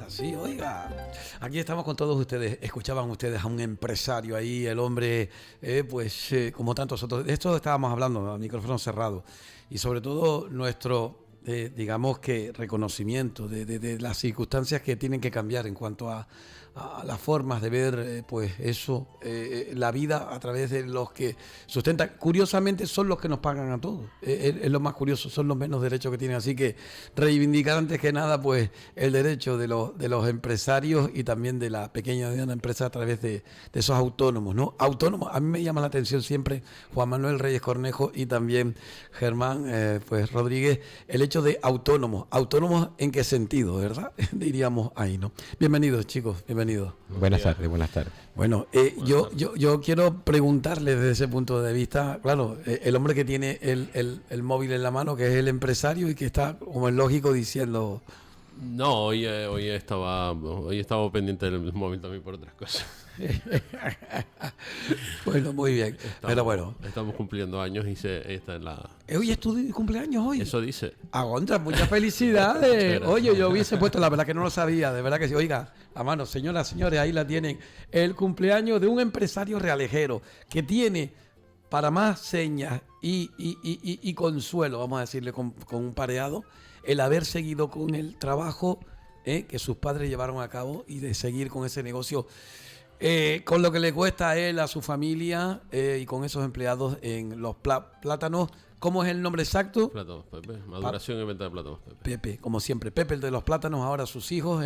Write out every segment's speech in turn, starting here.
ahora sí, oiga. Aquí estamos con todos ustedes. Escuchaban ustedes a un empresario ahí, el hombre, como tantos otros. De esto estábamos hablando, a micrófono cerrado. Y sobre todo nuestro, digamos que, reconocimiento de las circunstancias que tienen que cambiar en cuanto a las formas de ver, la vida a través de los que sustentan. Curiosamente son los que nos pagan a todos. Es lo más curioso, son los menos derechos que tienen. Así que reivindicar antes que nada pues el derecho de los empresarios y también de la pequeña y mediana empresa a través de esos autónomos, ¿no? Autónomos, a mí me llama la atención siempre Juan Manuel Reyes Cornejo y también Germán Rodríguez, el hecho de autónomos. ¿Autónomos en qué sentido, verdad? Diríamos ahí, ¿no? Bienvenidos, chicos, bienvenidos. Buenas tardes, buenas tardes. Bueno, yo quiero preguntarle desde ese punto de vista, claro, el hombre que tiene el móvil en la mano, que es el empresario y que está, como es lógico, diciendo... No, hoy estaba pendiente del móvil también por otras cosas. Bueno, muy bien. Pero bueno. Estamos cumpliendo años y esta es la... Hoy es tu cumpleaños hoy. Eso dice. Agontra, muchas felicidades. Oye, yo hubiese puesto, la verdad que no lo sabía, de verdad que sí. Oiga, a mano, señoras, señores, ahí la tienen. El cumpleaños de un empresario realejero que tiene, para más señas y consuelo, vamos a decirle con un pareado, el haber seguido con el trabajo que sus padres llevaron a cabo y de seguir con ese negocio, con lo que le cuesta a él, a su familia y con esos empleados en los plátanos. ¿Cómo es el nombre exacto? Plátanos Pepe, maduración y venta de plátanos Pepe. Pepe, como siempre, Pepe el de los plátanos, ahora sus hijos,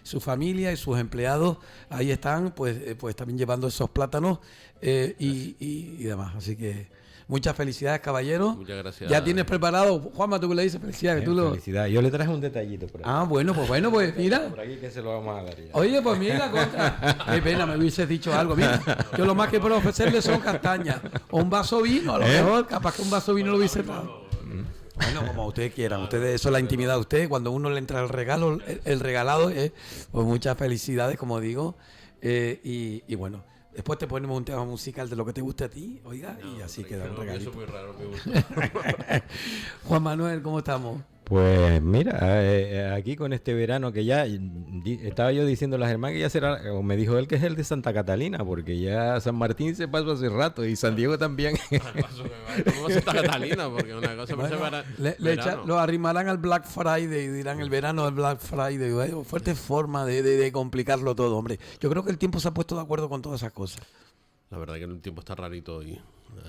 su familia y sus empleados, ahí están, pues también llevando esos plátanos y demás. Así que muchas felicidades, caballero. Muchas gracias. Ya tienes preparado, Juanma, tú que le dices felicidades. Felicidades. Yo le traje un detallito por ahí. Bueno, pues mira. Por aquí que se lo vamos a dar ya. Oye, pues mira, contra. Qué pena, me hubieses dicho algo. Mira, yo lo más que puedo ofrecerle son castañas o un vaso de vino, a lo mejor, capaz que un vaso de vino lo hubiese dado. Bueno, como ustedes quieran, ustedes, eso es la intimidad de ustedes. Cuando uno le entra el regalo, el regalado, pues muchas felicidades, como digo, y bueno. Después te ponemos un tema musical de lo que te guste a ti, oiga, y así queda un regalito. Eso es muy raro, me gusta. Juan Manuel, ¿cómo estamos? Pues mira, aquí con este verano que ya estaba yo diciendo a la Germán que ya será, o me dijo él que es el de Santa Catalina, porque ya San Martín se pasó hace rato y San Diego también. ¿Cómo Santa Catalina? Porque una cosa lo arrimarán al Black Friday y dirán el verano del Black Friday. Bueno, fuerte forma de complicarlo todo, hombre. Yo creo que el tiempo se ha puesto de acuerdo con todas esas cosas. La verdad que el tiempo está rarito hoy.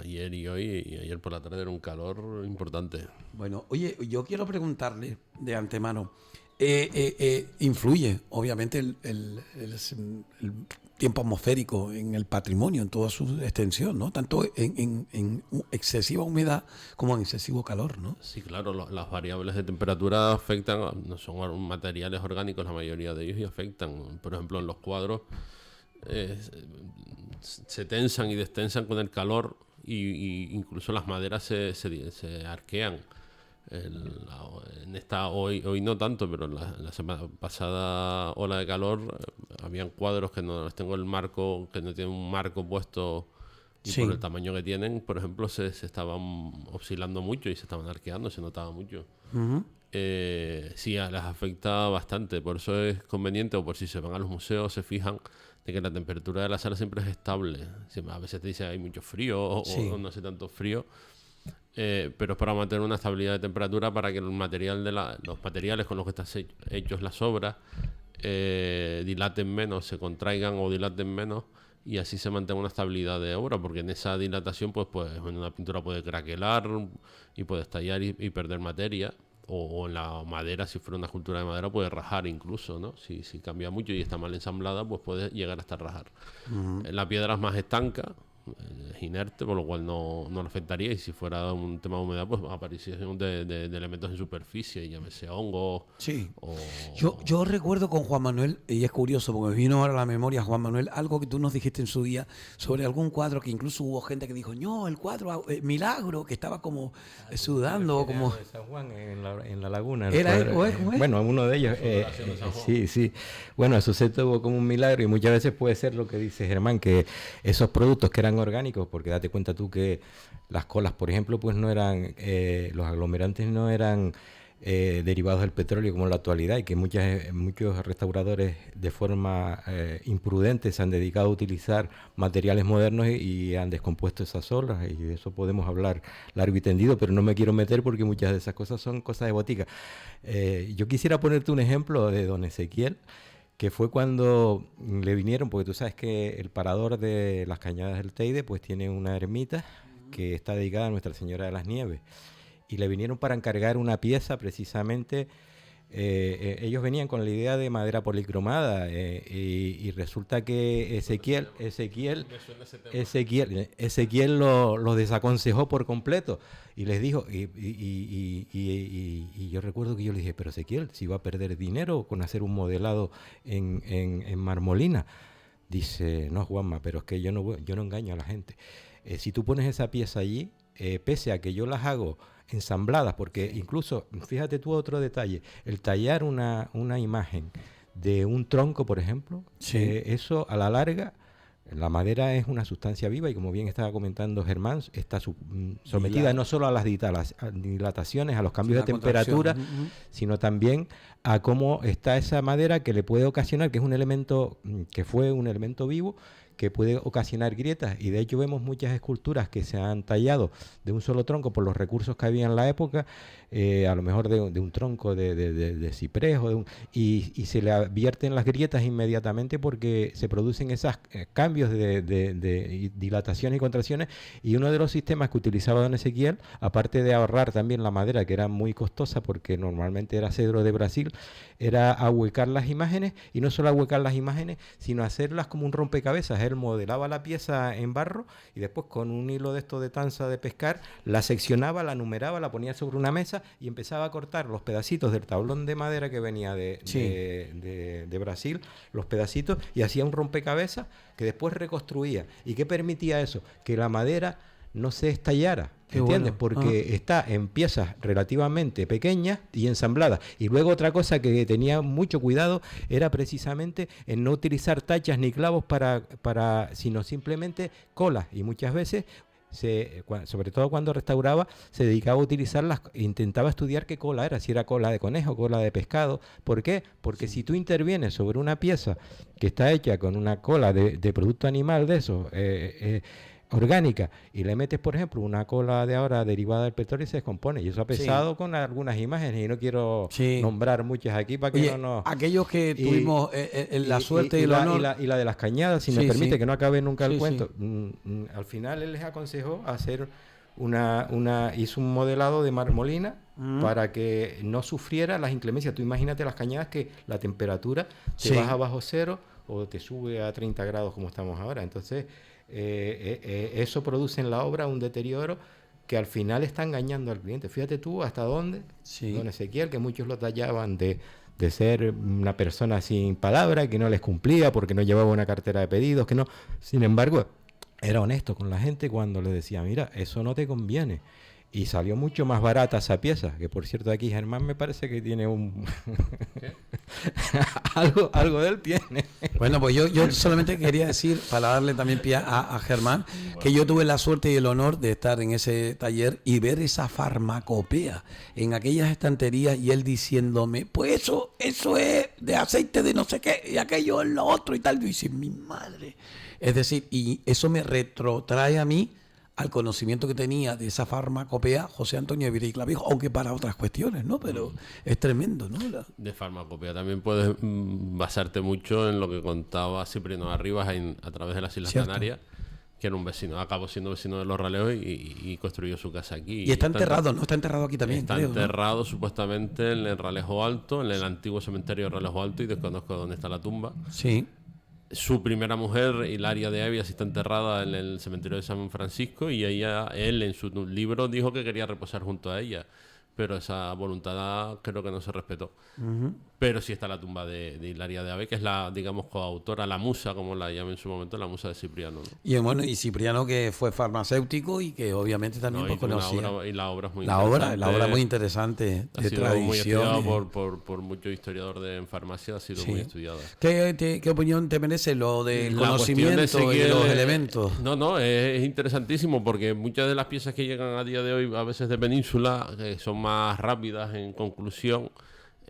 Ayer y hoy, y ayer por la tarde era un calor importante. Bueno, oye, yo quiero preguntarle de antemano, influye obviamente el tiempo atmosférico en el patrimonio, en toda su extensión, ¿no? Tanto en excesiva humedad como en excesivo calor, ¿no? Sí, claro, las variables de temperatura afectan, no son materiales orgánicos la mayoría de ellos y afectan. Por ejemplo, en los cuadros se tensan y destensan con el calor y incluso las maderas se arquean. En esta hoy no tanto, pero en la semana pasada ola de calor habían cuadros que no tengo el marco, que no tienen un marco puesto y sí. Por el tamaño que tienen, por ejemplo, se estaban oscilando mucho y se estaban arqueando, se notaba mucho. Uh-huh. Sí, les afecta bastante, por eso es conveniente, o por si se van a los museos se fijan de que la temperatura de la sala siempre es estable. A veces te dice hay mucho frío sí. o no hace tanto frío, pero es para mantener una estabilidad de temperatura para que el material los materiales con los que están hechos las obras dilaten menos, se contraigan o dilaten menos y así se mantenga una estabilidad de obra, porque en esa dilatación pues una pintura puede craquelar y puede estallar y perder materia. O en la madera, si fuera una escultura de madera, puede rajar incluso, ¿no? Si cambia mucho y está mal ensamblada, pues puede llegar hasta rajar. Uh-huh. La piedra es más estanca, es inerte, por lo cual no le afectaría. Y si fuera un tema de humedad, pues aparición de elementos en superficie, llámese hongos. Sí. Yo recuerdo con Juan Manuel, y es curioso porque me vino ahora a la memoria, Juan Manuel, algo que tú nos dijiste en su día sobre algún cuadro que incluso hubo gente que dijo, no, el cuadro Milagro, que estaba como sudando, como... De San Juan en la laguna. ¿Era él o es? Bueno, uno de ellos. Sí. Bueno, eso se tuvo como un milagro y muchas veces puede ser lo que dice Germán, que esos productos que eran orgánicos, porque date cuenta tú que las colas, por ejemplo, pues no eran, los aglomerantes no eran derivados del petróleo como en la actualidad, y que muchos restauradores de forma imprudente se han dedicado a utilizar materiales modernos y han descompuesto esas obras, y de eso podemos hablar largo y tendido, pero no me quiero meter porque muchas de esas cosas son cosas de botica. Yo quisiera ponerte un ejemplo de don Ezequiel, que fue cuando le vinieron, porque tú sabes que el parador de las Cañadas del Teide pues tiene una ermita que está dedicada a Nuestra Señora de las Nieves, y le vinieron para encargar una pieza precisamente. Ellos venían con la idea de madera policromada, y resulta que Ezequiel los desaconsejó por completo y les dijo, y yo recuerdo que yo le dije, pero Ezequiel, si va a perder dinero con hacer un modelado en marmolina. Dice, no, Juanma, pero es que yo no engaño a la gente. Si tú pones esa pieza allí, pese a que yo las hago ensambladas, porque incluso, fíjate tú otro detalle, el tallar una imagen de un tronco, por ejemplo, eso a la larga, la madera es una sustancia viva, y como bien estaba comentando Germán, está sometida no solo a las dilataciones, a los cambios de temperatura, sino también a cómo está esa madera, que le puede ocasionar, que es un elemento, que fue un elemento vivo, que puede ocasionar grietas, y de hecho vemos muchas esculturas que se han tallado de un solo tronco por los recursos que había en la época, a lo mejor de un tronco de ciprés, y se le advierten las grietas inmediatamente porque se producen esos cambios de dilataciones y contracciones. Y uno de los sistemas que utilizaba don Ezequiel, aparte de ahorrar también la madera, que era muy costosa porque normalmente era cedro de Brasil, era ahuecar las imágenes, y no solo ahuecar las imágenes, sino hacerlas como un rompecabezas. Él modelaba la pieza en barro y después con un hilo de esto de tanza de pescar la seccionaba, la numeraba, la ponía sobre una mesa y empezaba a cortar los pedacitos del tablón de madera que venía de Brasil, los pedacitos, y hacía un rompecabezas que después reconstruía. ¿Y qué permitía eso? Que la madera no se estallara, ¿entiendes? Bueno. Porque está en piezas relativamente pequeñas y ensambladas. Y luego otra cosa que tenía mucho cuidado era precisamente en no utilizar tachas ni clavos sino simplemente colas. Y muchas veces, sobre todo cuando restauraba, se dedicaba a utilizarlas, intentaba estudiar qué cola era, si era cola de conejo, cola de pescado. ¿Por qué? Porque si tú intervienes sobre una pieza que está hecha con una cola de producto animal de eso, orgánica, y le metes, por ejemplo, una cola de ahora derivada del petróleo, y se descompone. Y eso ha pesado con algunas imágenes, y no quiero nombrar muchas aquí para que aquellos que tuvimos la suerte y el honor. Y la de las Cañadas, si me permite, que no acabe nunca el cuento. Al final él les aconsejó hacer hizo un modelado de marmolina para que no sufriera las inclemencias. Tú imagínate las Cañadas, que la temperatura te baja bajo cero o te sube a 30 grados como estamos ahora. Entonces eso produce en la obra un deterioro que al final está engañando al cliente. Fíjate tú hasta dónde don Ezequiel, que muchos lo tallaban de ser una persona sin palabra, que no les cumplía porque no llevaba una cartera de pedidos, que no. Sin embargo, era honesto con la gente cuando le decía, mira, eso no te conviene. Y salió mucho más barata esa pieza, que por cierto aquí Germán me parece que tiene un... algo de él tiene. Bueno, pues yo solamente quería decir, para darle también pie a Germán, que yo tuve la suerte y el honor de estar en ese taller y ver esa farmacopea en aquellas estanterías, y él diciéndome, pues eso es de aceite de no sé qué, y aquello es lo otro y tal. Y dice, mi madre. Es decir, y eso me retrotrae a mí al conocimiento que tenía de esa farmacopea José Antonio Evira y Clavijo, aunque para otras cuestiones, ¿no? Pero es tremendo, ¿no? De farmacopea también puedes basarte mucho en lo que contaba Cipriano Arribas a través de las Islas Canarias, que era un vecino, acabó siendo vecino de Los Raleos y construyó su casa aquí. Y está enterrado, ¿no? Está enterrado aquí también, Está enterrado, ¿no? Supuestamente en el Ralejo Alto, en el antiguo cementerio de Ralejo Alto, y desconozco dónde está la tumba. Sí. Su primera mujer, Hilaria de Evias, está enterrada en el cementerio de San Francisco, y él en su libro dijo que quería reposar junto a ella, pero esa voluntad creo que no se respetó. Pero sí está la tumba de Hilaria de Ave, que es la, digamos, coautora, la musa, como la llamé en su momento, la musa de Cipriano, ¿no? Y bueno, y Cipriano, que fue farmacéutico y que obviamente también conocía. La obra es muy interesante. La obra muy interesante, ha de sido tradición. muy estudiada por muchos historiadores en farmacia, ha sido muy estudiada. ¿Qué opinión te merece lo del conocimiento y de los elementos? No, es interesantísimo, porque muchas de las piezas que llegan a día de hoy, a veces de península, que son más más rápidas en conclusión,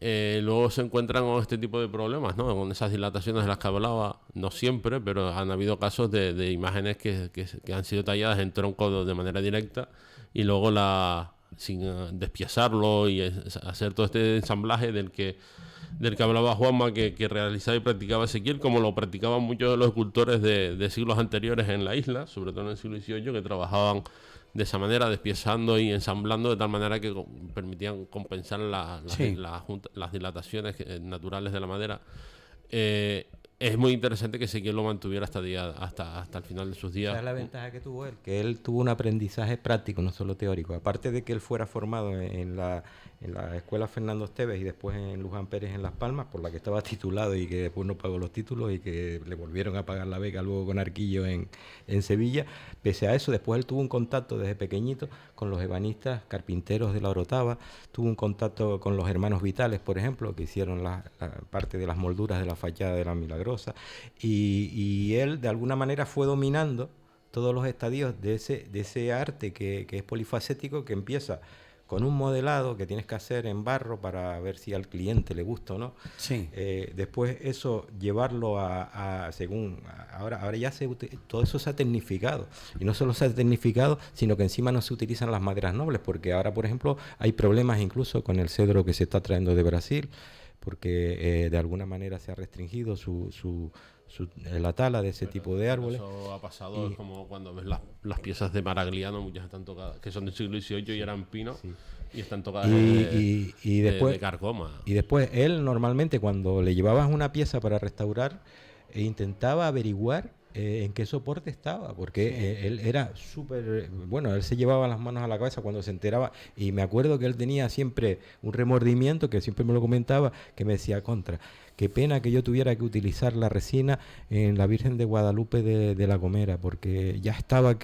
luego se encuentran con este tipo de problemas, ¿no? Con esas dilataciones de las que hablaba, no siempre, pero han habido casos de imágenes que han sido talladas en tronco de manera directa y luego sin despiezarlo y hacer todo este ensamblaje del que hablaba Juanma, que realizaba y practicaba Ezequiel, como lo practicaban muchos de los escultores de siglos anteriores en la isla, sobre todo en el siglo XVIII, que trabajaban de esa manera, despiezando y ensamblando de tal manera que permitían compensar las dilataciones naturales de la madera. Es muy interesante que Ezequiel lo mantuviera hasta el final de sus días. Esa es la ventaja que tuvo él, que él tuvo un aprendizaje práctico, no solo teórico. Aparte de que él fuera formado en la escuela Fernando Esteves y después en Luján Pérez en Las Palmas, por la que estaba titulado y que después no pagó los títulos y que le volvieron a pagar la beca luego con Arquillo en Sevilla. Pese a eso, después él tuvo un contacto desde pequeñito con los ebanistas carpinteros de la Orotava, tuvo un contacto con los hermanos Vitales, por ejemplo, que hicieron la parte de las molduras de la fachada de la Milagrosa, y él de alguna manera fue dominando todos los estadios de ese arte que es polifacético, que empieza con un modelado que tienes que hacer en barro para ver si al cliente le gusta o no. Sí. Después eso, llevarlo ahora ya todo eso se ha tecnificado. Y no solo se ha tecnificado, sino que encima no se utilizan las maderas nobles, porque ahora, por ejemplo, hay problemas incluso con el cedro que se está trayendo de Brasil, porque de alguna manera se ha restringido la tala de ese tipo de árboles. Eso ha pasado, es como cuando ves las piezas de Maragliano, muchas están tocadas, que son del siglo XVIII y eran pino, sí, y están tocadas de carcoma. Y después él normalmente, cuando le llevabas una pieza para restaurar, intentaba averiguar en qué soporte estaba, porque él era súper... Bueno, él se llevaba las manos a la cabeza cuando se enteraba, y me acuerdo que él tenía siempre un remordimiento, que siempre me lo comentaba, que me decía: contra, qué pena que yo tuviera que utilizar la resina en la Virgen de Guadalupe de La Gomera, porque ya estaba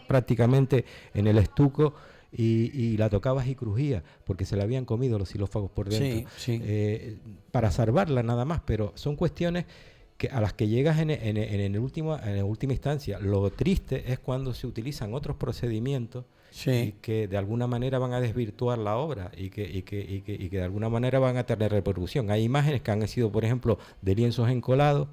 prácticamente en el estuco, y la tocabas y crujía, porque se la habían comido los xilófagos por dentro. Para salvarla nada más, pero son cuestiones a las que llegas en última instancia. Lo triste es cuando se utilizan otros procedimientos y que de alguna manera van a desvirtuar la obra y que de alguna manera van a tener repercusión. Hay imágenes que han sido, por ejemplo, de lienzos encolados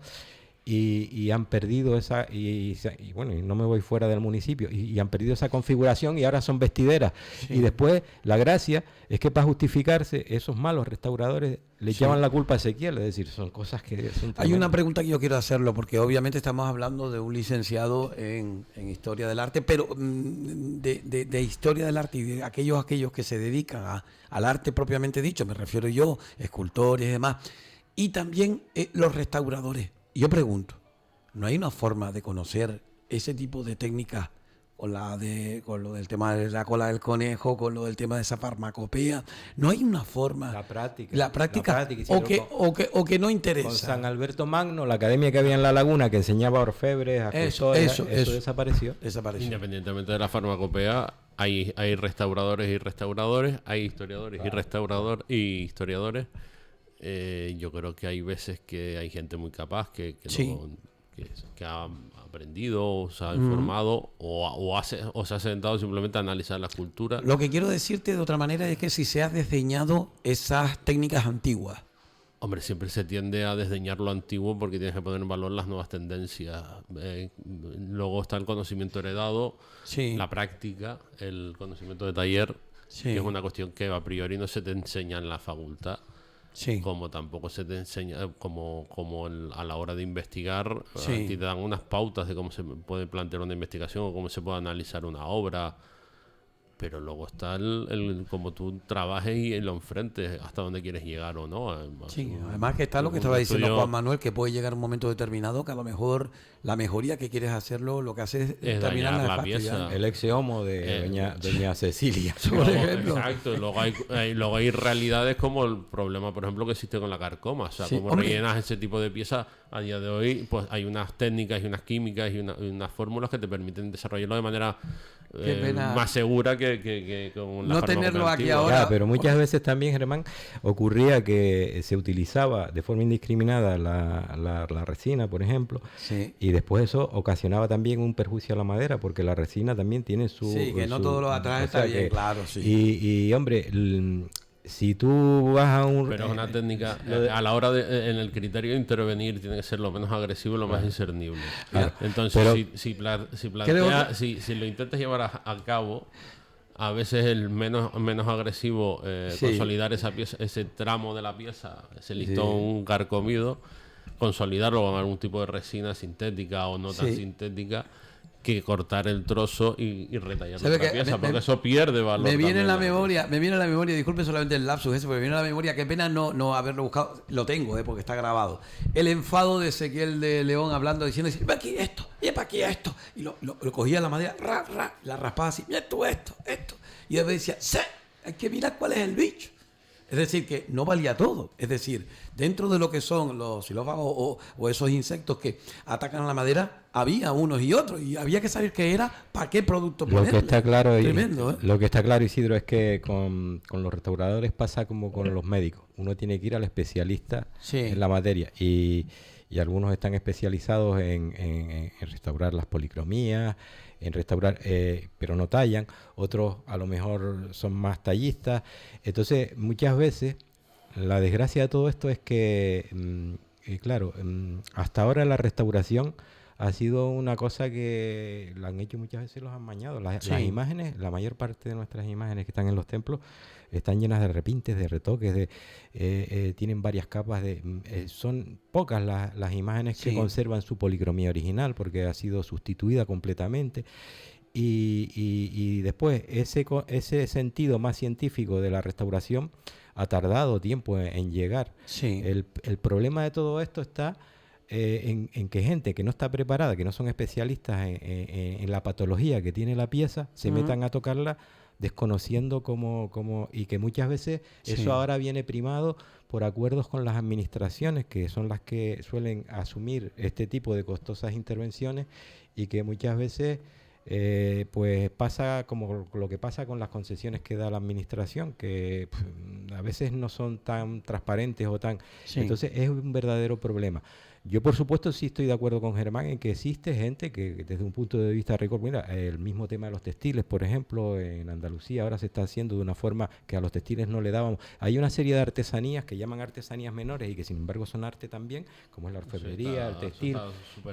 y han perdido esa, y bueno, y no me voy fuera del municipio, y han perdido esa configuración y ahora son vestideras. Y después la gracia es que para justificarse, esos malos restauradores le echaban la culpa a Ezequiel. Es decir, son cosas que son... Hay una pregunta que yo quiero hacerlo, porque obviamente estamos hablando de un licenciado en Historia del Arte, pero de Historia del Arte y de aquellos que se dedican al arte propiamente dicho, me refiero yo, escultores y demás, y también los restauradores. Yo pregunto, ¿no hay una forma de conocer ese tipo de técnicas con lo del tema de la cola del conejo, con lo del tema de esa farmacopea? ¿No hay una forma? La práctica o que no interesa. Con San Alberto Magno, la academia que había en La Laguna, que enseñaba orfebres, eso desapareció. Independientemente de la farmacopea, hay restauradores y restauradores, hay historiadores y historiadores. Yo creo que hay veces que hay gente muy capaz que ha aprendido, o se ha informado o se ha sentado simplemente a analizar la cultura. Lo que quiero decirte de otra manera es que si se ha desdeñado esas técnicas antiguas. Hombre, siempre se tiende a desdeñar lo antiguo porque tienes que poner en valor las nuevas tendencias. Luego está el conocimiento heredado, la práctica, el conocimiento de taller, que es una cuestión que a priori no se te enseña en la facultad. Como tampoco se te enseña a la hora de investigar. Aquí te dan unas pautas de cómo se puede plantear una investigación o cómo se puede analizar una obra, pero luego está el cómo tú trabajes y lo enfrentes hasta dónde quieres llegar o no. Además que está lo que estaba diciendo Juan Manuel, que puede llegar un momento determinado que a lo mejor la mejoría que quieres hacerlo, lo que haces es terminar la pieza. El ex homo de doña Cecilia, por ejemplo. Exacto, y luego hay realidades como el problema, por ejemplo, que existe con la carcoma. O sea, como rellenas ese tipo de piezas a día de hoy, pues hay unas técnicas y unas químicas y unas fórmulas que te permiten desarrollarlo de manera Qué pena. más segura que con la No fármaco tenerlo aquí preventivo. ahora. Ya, pero muchas veces también, Germán, ocurría que se utilizaba de forma indiscriminada la resina, por ejemplo, Sí. y después eso ocasionaba también un perjuicio a la madera, porque la resina también tiene su... Sí, que no todo lo de atrás o está sea bien, que- claro, sí. Y, hombre, si tú vas a un... Pero es una técnica, lo de- a la hora de, en el criterio de intervenir, tiene que ser lo menos agresivo y lo más discernible. Claro. Entonces, Pero- si lo intentas llevar a cabo, a veces el menos agresivo, Sí. consolidar esa pieza, ese tramo de la pieza, ese listón carcomido, consolidarlo con algún tipo de resina sintética o no tan Sí. sintética, que cortar el trozo y retallar ¿Sabe la que pieza, me- porque eso pierde valor. Me viene en también la pieza. memoria, disculpe solamente el lapsus ese, pero me viene a la memoria, qué pena no haberlo buscado, lo tengo, porque está grabado. El enfado de Ezequiel de León hablando, diciendo, lleva aquí esto, lleva aquí esto, y lo cogía la madera, la raspaba así, mira tú esto, y después decía, sí, hay que mirar cuál es el bicho. Es decir, que no valía todo. Es decir, dentro de lo que son los xilófagos o esos insectos que atacan a la madera, había unos y otros. Y había que saber qué era, para qué producto Lo ponerle. que está claro, Tremendo, ¿eh? lo que está claro, Isidro, es que con los restauradores pasa como con los médicos. Uno tiene que ir al especialista Sí. en la materia y algunos están especializados en restaurar las policromías, en restaurar, pero no tallan. Otros a lo mejor son más tallistas. Entonces, muchas veces la desgracia de todo esto es que, claro, hasta ahora la restauración ha sido una cosa que la han hecho muchas veces, los han mañado. Las Sí. imágenes, la mayor parte de nuestras imágenes que están en los templos están llenas de repintes, de retoques, tienen varias capas son pocas las imágenes que Sí. conservan su policromía original porque ha sido sustituida completamente. Y después ese sentido más científico de la restauración ha tardado tiempo en llegar. Sí. El problema de todo esto está en que gente que no está preparada, que no son especialistas en la patología que tiene la pieza, se metan a tocarla desconociendo cómo y que muchas veces Sí. eso ahora viene primado por acuerdos con las administraciones, que son las que suelen asumir este tipo de costosas intervenciones y que muchas veces pues pasa como lo que pasa con las concesiones que da la administración, que a veces no son tan transparentes o tan... Sí. Entonces es un verdadero problema. Yo, por supuesto, sí estoy de acuerdo con Germán en que existe gente que desde un punto de vista récord, mira, el mismo tema de los textiles, por ejemplo, en Andalucía ahora se está haciendo de una forma que a los textiles no le dábamos. Hay una serie de artesanías que llaman artesanías menores y que sin embargo son arte también, como es la orfebrería, el textil.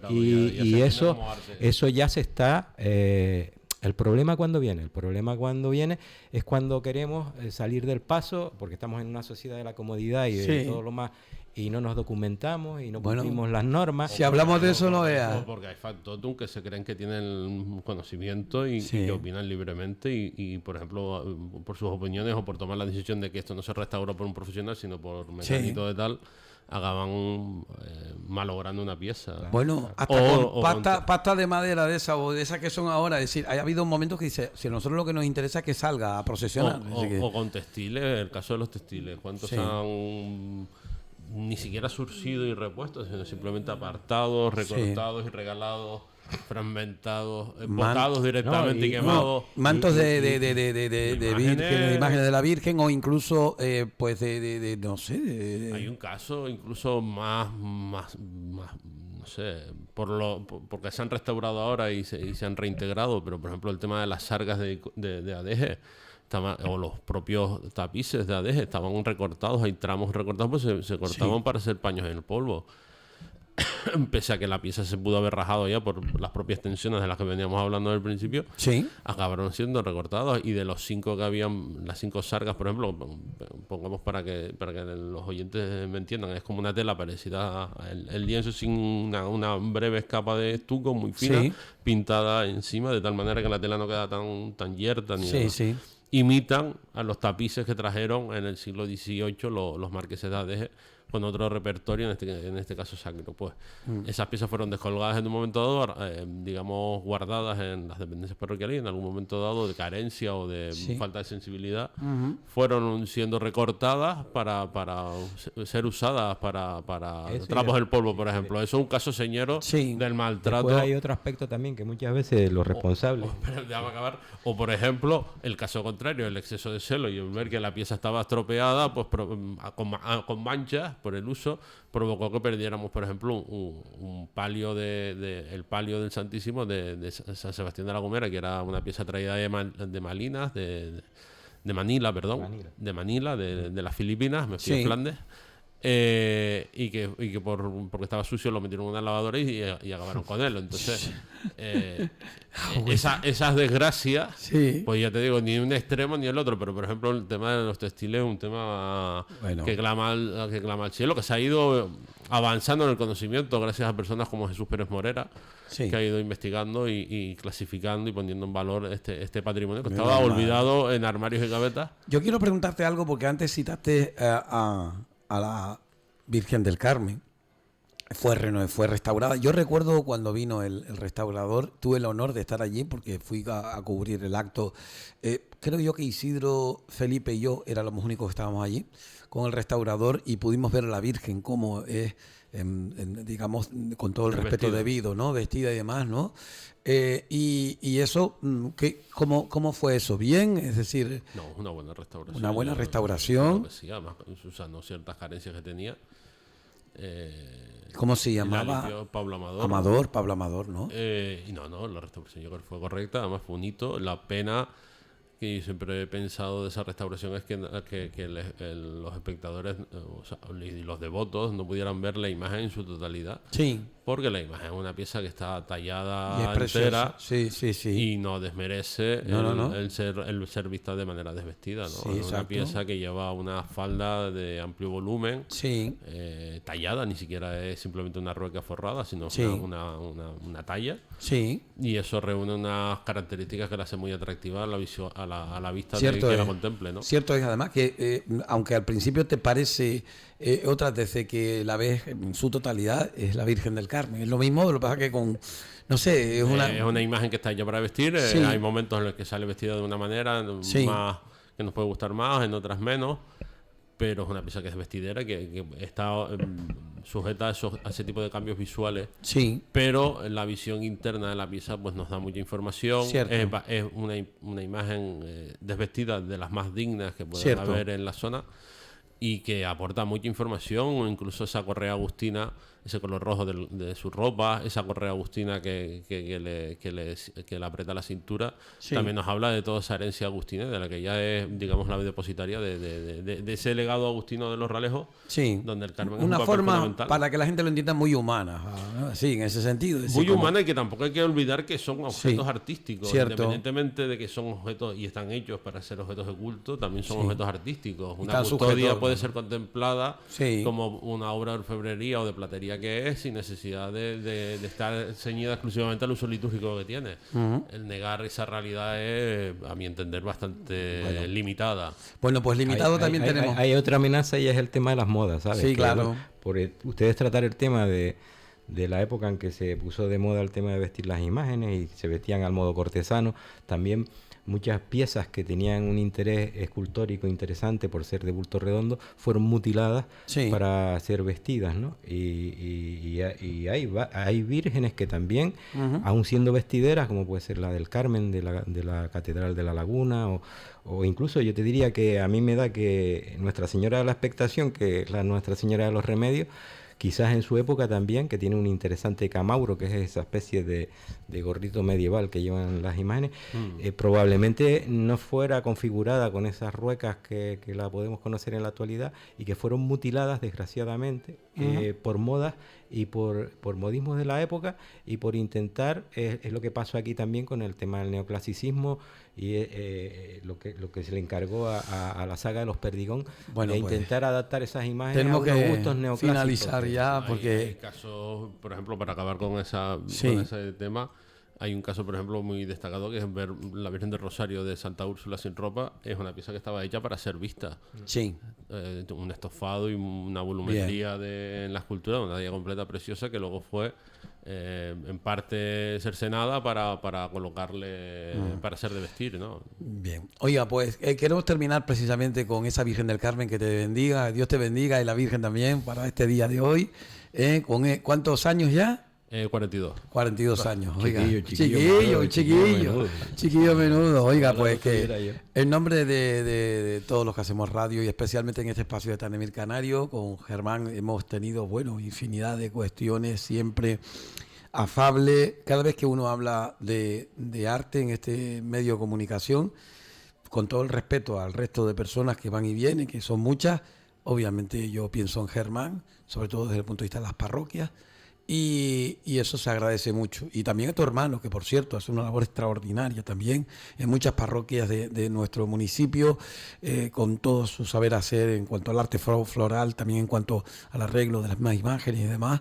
Y eso ya se está... el problema cuando viene es cuando queremos salir del paso, porque estamos en una sociedad de la comodidad y de Sí. todo lo más, y no nos documentamos y no Bueno, cumplimos las normas. Si hablamos de eso, no veas. Porque hay factotum que se creen que tienen conocimiento y Sí. que opinan libremente y, por ejemplo, por sus opiniones o por tomar la decisión de que esto no se restaura por un profesional, sino por mecanito de tal, acaban malogrando una pieza. Bueno, hasta con pasta de madera de esa o de esas que son ahora. Es decir, ha habido momentos que dice, si a nosotros lo que nos interesa es que salga a procesionar. O con textiles, el caso de los textiles. ¿Cuántos Sí. han ni siquiera surcido y repuestos, sino simplemente apartados, recortados y regalados, fragmentados, botados directamente y quemados? Mantos de imágenes. imágenes de la Virgen o incluso, pues, no sé. Hay un caso incluso más no sé, porque se han restaurado ahora y se han reintegrado, pero por ejemplo el tema de las sargas de adeje o los propios tapices de adeje estaban recortados, hay tramos recortados, pues se cortaban Sí. para hacer paños en el polvo. Pese a que la pieza se pudo haber rajado ya por las propias tensiones de las que veníamos hablando al principio, Sí. acabaron siendo recortados. Y de los 5 que habían, las 5 sargas, por ejemplo, pongamos para que los oyentes me entiendan, es como una tela parecida el lienzo sin una breve capa de estuco muy fina, Sí. pintada encima, de tal manera que la tela no queda tan yerta ni Sí, nada. sí. Imitan a los tapices que trajeron en el siglo XVIII los marqueses de Adeje con otro repertorio, en este caso sacro. Pues esas piezas fueron descolgadas en un momento dado, digamos, guardadas en las dependencias parroquiales, y en algún momento dado de carencia o de falta de sensibilidad, fueron siendo recortadas para ser usadas para trapos del polvo, por ejemplo. Eso es un caso señero del maltrato. Después hay otro aspecto también, que muchas veces los responsables... Déjame acabar. O, por ejemplo, el caso contrario, el exceso de celo y el ver que la pieza estaba estropeada, pues con manchas por el uso, provocó que perdiéramos, por ejemplo, un palio el palio del Santísimo de San Sebastián de la Gomera, que era una pieza traída de Malinas, de Manila, perdón, de Manila, de las Filipinas, me fui a Flandes. Y que porque estaba sucio lo metieron en una lavadora y acabaron con él. Entonces, esas desgracias, pues ya te digo, ni un extremo ni el otro. Pero, por ejemplo, el tema de los textiles es un tema que clama al cielo, que se ha ido avanzando en el conocimiento gracias a personas como Jesús Pérez Morera, que ha ido investigando y clasificando y poniendo en valor este patrimonio que estaba olvidado en armarios y gavetas. Yo quiero preguntarte algo, porque antes citaste a la Virgen del Carmen. Fue restaurada. Yo recuerdo cuando vino el restaurador, tuve el honor de estar allí porque fui a cubrir el acto. Creo yo que Isidro, Felipe y yo éramos los únicos que estábamos allí con el restaurador, y pudimos ver a la Virgen cómo es, digamos, con todo el respeto debido, ¿no? Vestida y demás, ¿no? Y eso, ¿cómo fue eso? ¿Bien? Es decir... No, una buena restauración. Una buena restauración. Sí, además, usando ciertas carencias que tenía. ¿Cómo se llamaba? Pablo Amador. Pablo Amador, ¿no? Y no, la restauración yo creo que fue correcta, además fue un hito. La pena que siempre he pensado de esa restauración es que los espectadores y los devotos no pudieran ver la imagen en su totalidad. Sí. Porque la imagen es una pieza que está tallada y es entera, sí. y no desmerece el ser vista de manera desvestida, ¿no? Sí, es una pieza que lleva una falda de amplio volumen, tallada, ni siquiera es simplemente una rueca forrada, sino una talla. Sí. Y eso reúne unas características que la hacen muy atractiva a la vista de que la contemple, ¿no? Cierto es, además, que aunque al principio te parece otras veces que la ves en su totalidad, es la Virgen del Carmen. Es lo mismo, lo que pasa que con... No sé, es una imagen que está hecha para vestir. Hay momentos en los que sale vestida de una manera más que nos puede gustar más, en otras menos. Pero es una pieza que es vestidera, que está sujeta a ese tipo de cambios visuales. Sí. Pero la visión interna de la pieza pues nos da mucha información. Es una imagen desvestida de las más dignas que puede haber en la zona, y que aporta mucha información. Incluso esa correa agustina, ese color rojo de su ropa, esa correa agustina que le aprieta la cintura, también nos habla de toda esa herencia agustina, de la que ya es, digamos, la depositaria de ese legado agustino de los Ralejos, donde el Carmen es una un papel forma fundamental. Para que la gente lo entienda muy humana, en ese sentido. Muy humana, y que tampoco hay que olvidar que son objetos artísticos, independientemente de que son objetos y están hechos para ser objetos de culto, también son objetos artísticos. Una custodia puede ser contemplada como una obra de orfebrería o de platería que es, sin necesidad de estar ceñida exclusivamente al uso litúrgico que tiene. El negar esa realidad es, a mi entender, bastante limitada. Bueno, pues limitado también tenemos. Hay otra amenaza, y es el tema de las modas, ¿sabes? Sí, claro. Por ustedes tratar el tema de la época en que se puso de moda el tema de vestir las imágenes y se vestían al modo cortesano, también muchas piezas que tenían un interés escultórico interesante por ser de bulto redondo fueron mutiladas para ser vestidas, ¿no? Y hay vírgenes que también, aun siendo vestideras, como puede ser la del Carmen de la Catedral de la Laguna, o incluso yo te diría que a mí me da que Nuestra Señora de la Expectación, que es la Nuestra Señora de los Remedios, quizás en su época también, que tiene un interesante camauro, que es esa especie de gorrito medieval que llevan las imágenes, probablemente no fuera configurada con esas ruecas que la podemos conocer en la actualidad, y que fueron mutiladas, desgraciadamente, por modas y por modismos de la época, y por intentar, es lo que pasó aquí también con el tema del neoclasicismo, y lo que se le encargó a la saga de los Perdigón, de intentar adaptar esas imágenes a unos gustos neoclásicos. Finalizar ya, porque hay casos, por ejemplo, para acabar con ese tema, Hay un caso, por ejemplo, muy destacado, que es ver la Virgen del Rosario de Santa Úrsula sin ropa. Es una pieza que estaba hecha para ser vista. Sí. Un estofado y una volumetría en la escultura, una talla completa preciosa, que luego fue en parte cercenada para colocarle, para ser de vestir, ¿no? Bien. Oiga, pues queremos terminar precisamente con esa Virgen del Carmen, que te bendiga, Dios te bendiga, y la Virgen también para este día de hoy. ¿Cuántos años ya? 42. 42 años, oiga. Chiquillo menudo. Oiga, pues tuviera que yo. en nombre de todos los que hacemos radio y especialmente en este espacio de Tandemir Canario, con Germán hemos tenido, bueno, infinidad de cuestiones, siempre afable. Cada vez que uno habla de arte en este medio de comunicación, con todo el respeto al resto de personas que van y vienen, que son muchas, obviamente yo pienso en Germán, sobre todo desde el punto de vista de las parroquias. Y eso se agradece mucho. Y también a tu hermano, que por cierto hace una labor extraordinaria también en muchas parroquias de nuestro municipio, con todo su saber hacer en cuanto al arte floral, también en cuanto al arreglo de las mismas imágenes y demás.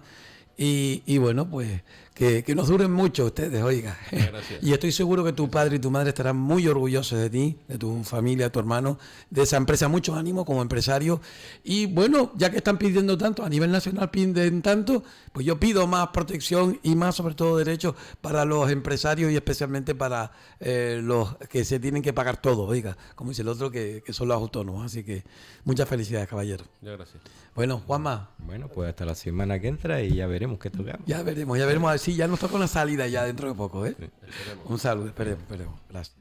Y bueno, pues que nos duren mucho ustedes, oiga. Gracias. Y estoy seguro que tu padre y tu madre estarán muy orgullosos de ti, de tu familia, de tu hermano, de esa empresa. Mucho ánimo como empresario. Y bueno, ya que están pidiendo tanto, a nivel nacional piden tanto, pues yo pido más protección y más, sobre todo, derechos para los empresarios y especialmente para los que se tienen que pagar todo, oiga, como dice el otro, que son los autónomos. Así que muchas felicidades, caballero. Ya, gracias. Bueno, Juanma. Bueno, pues hasta la semana que entra y ya veremos qué tocamos. Ya veremos, a ver si ya nos toca una salida ya dentro de poco, ¿eh? Esperemos. Un saludo, esperemos. Gracias.